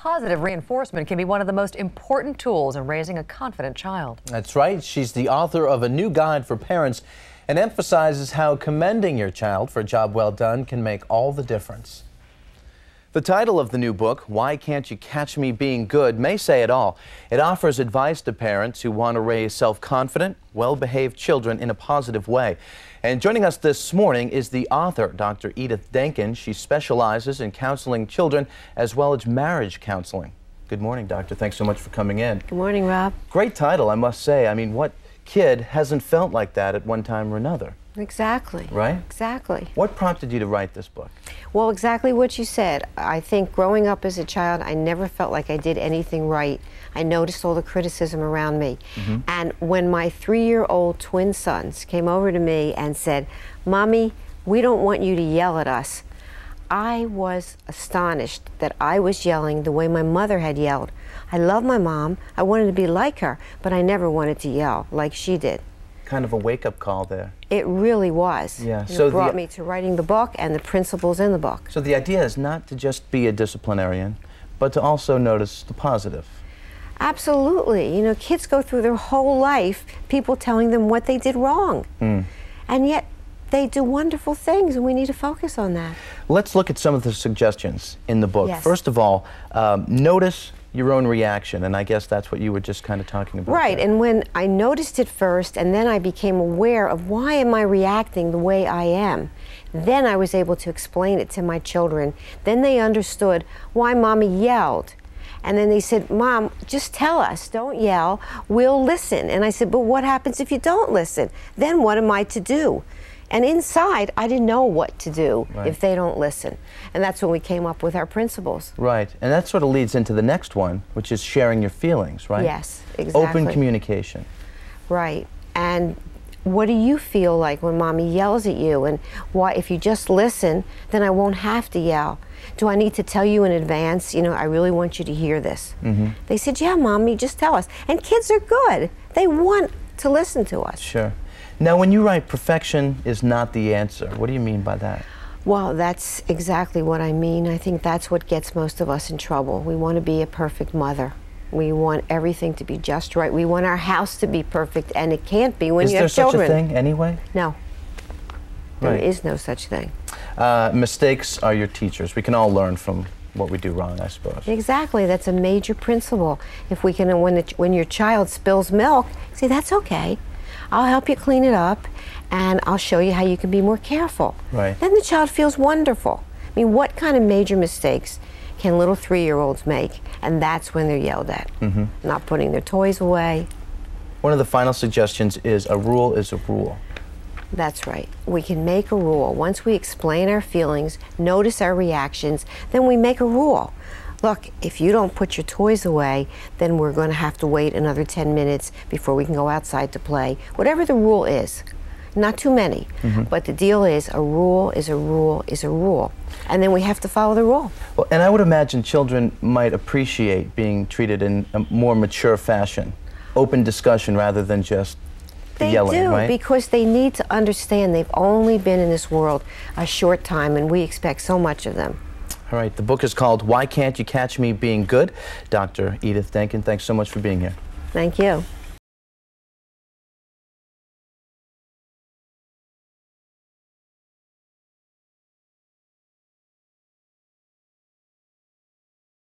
Positive reinforcement can be one of the most important tools in raising a confident child. That's right. She's the author of a new guide for parents and emphasizes how commending your child for a job well done can make all the difference. The title of the new book, Why Can't You Catch Me Being Good, may say it all. It offers advice to parents who want to raise self-confident, well-behaved children in a positive way. And joining us this morning is the author, Dr. Edythe Denkin. She specializes in counseling children as well as marriage counseling. Good morning, Doctor. Thanks so much for coming in. Good morning, Rob. Great title, I must say. I mean, what kid hasn't felt like that at one time or another? Exactly. Right? Exactly. What prompted you to write this book? Well, exactly what you said. I think growing up as a child, I never felt like I did anything right. I noticed all the criticism around me. And when my 3-year-old twin sons came over to me and said, "Mommy, we don't want you to yell at us," I was astonished that I was yelling the way my mother had yelled. I love my mom. I wanted to be like her, but I never wanted to yell like she did. Kind of a wake-up call there. It really was. Yeah. So it brought me to writing the book and the principles in the book. So the idea is not to just be a disciplinarian, but to also notice the positive. Absolutely. You know, kids go through their whole life, people telling them what they did wrong. And yet they do wonderful things, and we need to focus on that. Let's look at some of the suggestions in the book. Yes. First of all, notice your own reaction, and I guess that's what you were just kind of talking about. Right, there. and when I noticed it first, and then I became aware of why am I reacting the way I am, then I was able to explain it to my children. Then they understood why Mommy yelled. And then they said, "Mom, just tell us, don't yell, we'll listen." And I said, "But what happens if you don't listen? Then what am I to do?" And inside, I didn't know what to do if they don't listen. And that's when we came up with our principles. Right, and that sort of leads into the next one, which is sharing your feelings, right? Yes, exactly. Open communication. Right, and what do you feel like when Mommy yells at you? And why, if you just listen, then I won't have to yell. Do I need to tell you in advance, you know, I really want you to hear this? They said, "Yeah, Mommy, just tell us." And kids are good. They want to listen to us. Sure. Now, when you write perfection is not the answer, what do you mean by that? Well, that's exactly what I mean. I think that's what gets most of us in trouble. We want to be a perfect mother. We want everything to be just right. We want our house to be perfect, and it can't be when you have children. Is there such a thing anyway? No. There is no such thing. Mistakes are your teachers. We can all learn from what we do wrong, I suppose. Exactly. That's a major principle. If we can, when your child spills milk, say, "That's okay. I'll help you clean it up, and I'll show you how you can be more careful." Right. Then the child feels wonderful. I mean, what kind of major mistakes can little 3-year-olds make? And that's when they're yelled at. Not putting their toys away. One of the final suggestions is a rule is a rule. That's right. We can make a rule. Once we explain our feelings, notice our reactions, then we make a rule. Look, if you don't put your toys away, then we're going to have to wait another 10 minutes before we can go outside to play. Whatever the rule is. Not too many, but the deal is a rule is a rule is a rule. And then we have to follow the rule. Well, and I would imagine children might appreciate being treated in a more mature fashion. Open discussion rather than just yelling, They do, right? because they need to understand they've only been in this world a short time, and we expect so much of them. All right, the book is called Why Can't You Catch Me Being Good? Dr. Edythe Denkin, thanks so much for being here. Thank you.